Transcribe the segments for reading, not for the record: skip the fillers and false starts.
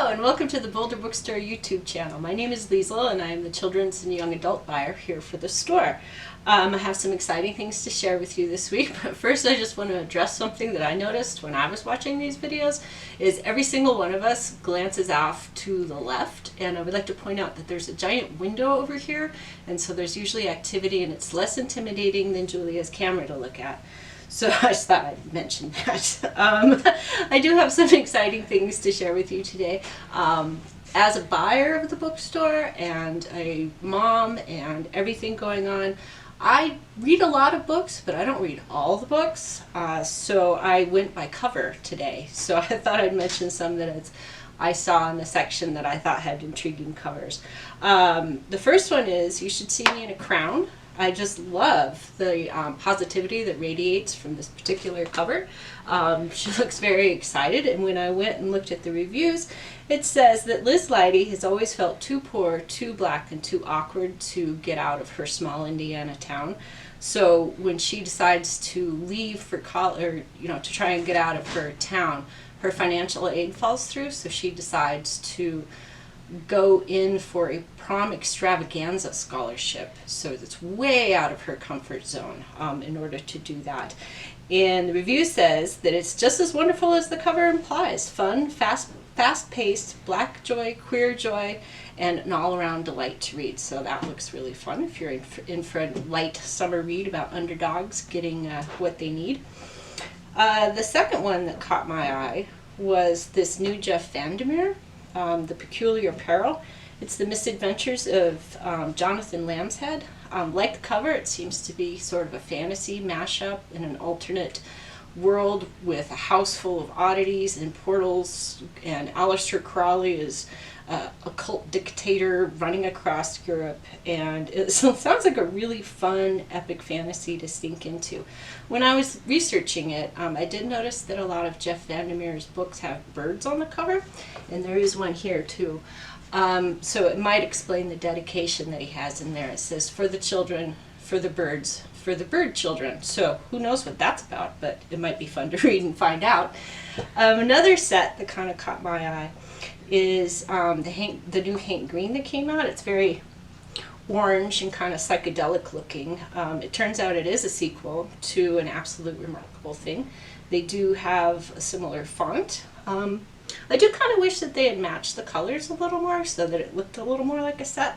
Hello and welcome to the Boulder Bookstore YouTube channel. My name is Liesl and I am the children's and young adult buyer here for the store. I have some exciting things to share with you this week, but first I just want to address something that I noticed when I was watching these videos is every single one of us glances off to the left, and I would like to point out that there's a giant window over here, and so there's usually activity and it's less intimidating than Julia's camera to look at. So I just thought I'd mention that. I do have some exciting things to share with you today. As a buyer of the bookstore and a mom and everything going on, I read a lot of books, but I don't read all the books. So I went by cover today. So I thought I'd mention some that I saw in the section that I thought had intriguing covers. The first one is You Should See Me in a Crown. I just love the positivity that radiates from this particular cover. She looks very excited, and when I went and looked at the reviews, it says that Liesl has always felt too poor, too black, and too awkward to get out of her small Indiana town. So when she decides to leave for college, to try and get out of her town, her financial aid falls through, so she decides to go in for a prom extravaganza scholarship. So it's way out of her comfort zone in order to do that. And the review says that it's just as wonderful as the cover implies. Fun, fast-paced, black joy, queer joy, and an all-around delight to read. So that looks really fun if you're in for a light summer read about underdogs getting what they need. The second one that caught my eye was this new Jeff Vandermeer, The Peculiar Peril. It's the misadventures of Jonathan Lambshead. Like the cover, it seems to be sort of a fantasy mashup in an alternate world with a house full of oddities and portals, and Aleister Crowley is a cult dictator running across Europe, and it sounds like a really fun epic fantasy to sink into. When I was researching it, I did notice that a lot of Jeff Vandermeer's books have birds on the cover, and there is one here too. So it might explain the dedication that he has in there. It says, for the children, for the birds, for the bird children. So who knows what that's about, but it might be fun to read and find out. Another set that kind of caught my eye is the new Hank Green that came out. It's very orange and kind of psychedelic looking. It turns out it is a sequel to An Absolute Remarkable Thing. They do have a similar font. I do kind of wish that they had matched the colors a little more so that it looked a little more like a set,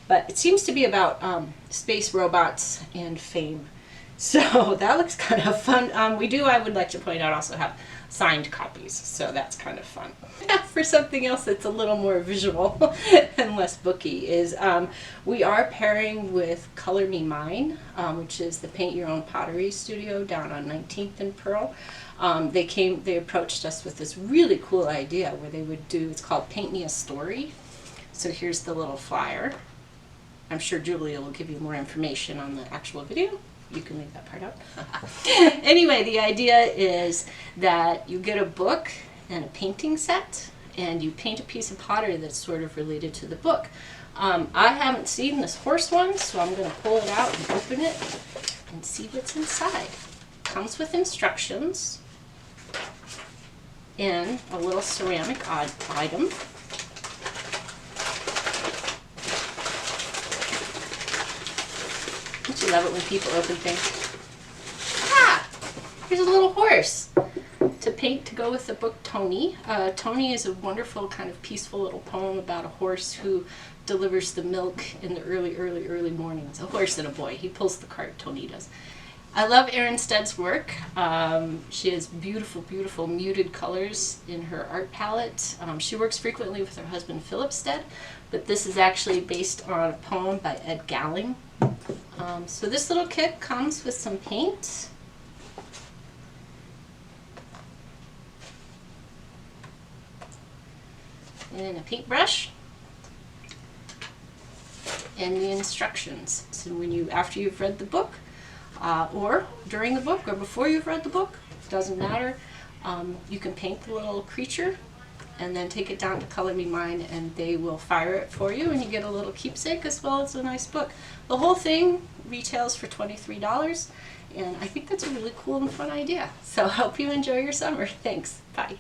but it seems to be about space robots and fame. So that looks kind of fun. I would like to point out, also have signed copies, so that's kind of fun. For something else that's a little more visual and less booky is we are pairing with Color Me Mine, which is the paint your own pottery studio down on 19th and Pearl. They approached us with this really cool idea where they would do, it's called Paint Me a Story. So here's the little flyer. I'm sure Julia will give you more information on the actual video. You can leave that part out. Anyway, the idea is that you get a book and a painting set, and you paint a piece of pottery that's sort of related to the book. I haven't seen this horse one, so I'm going to pull it out and open it and see what's inside. Comes with instructions in a little ceramic item. Don't you love it when people open things? Ah! Here's a little horse to paint to go with the book Tony. Tony is a wonderful kind of peaceful little poem about a horse who delivers the milk in the early mornings. A horse and a boy. He pulls the cart, Tony does. I love Erin Stead's work. She has beautiful, beautiful muted colors in her art palette. She works frequently with her husband Philip Stead, but this is actually based on a poem by Ed Galling. So this little kit comes with some paint. And a paintbrush. And the instructions. So after you've read the book, or during the book, or before you've read the book, doesn't matter, you can paint the little creature and then take it down to Color Me Mine, and they will fire it for you, and you get a little keepsake as well as a nice book. The whole thing retails for $23, and I think that's a really cool and fun idea. So I hope you enjoy your summer. Thanks. Bye.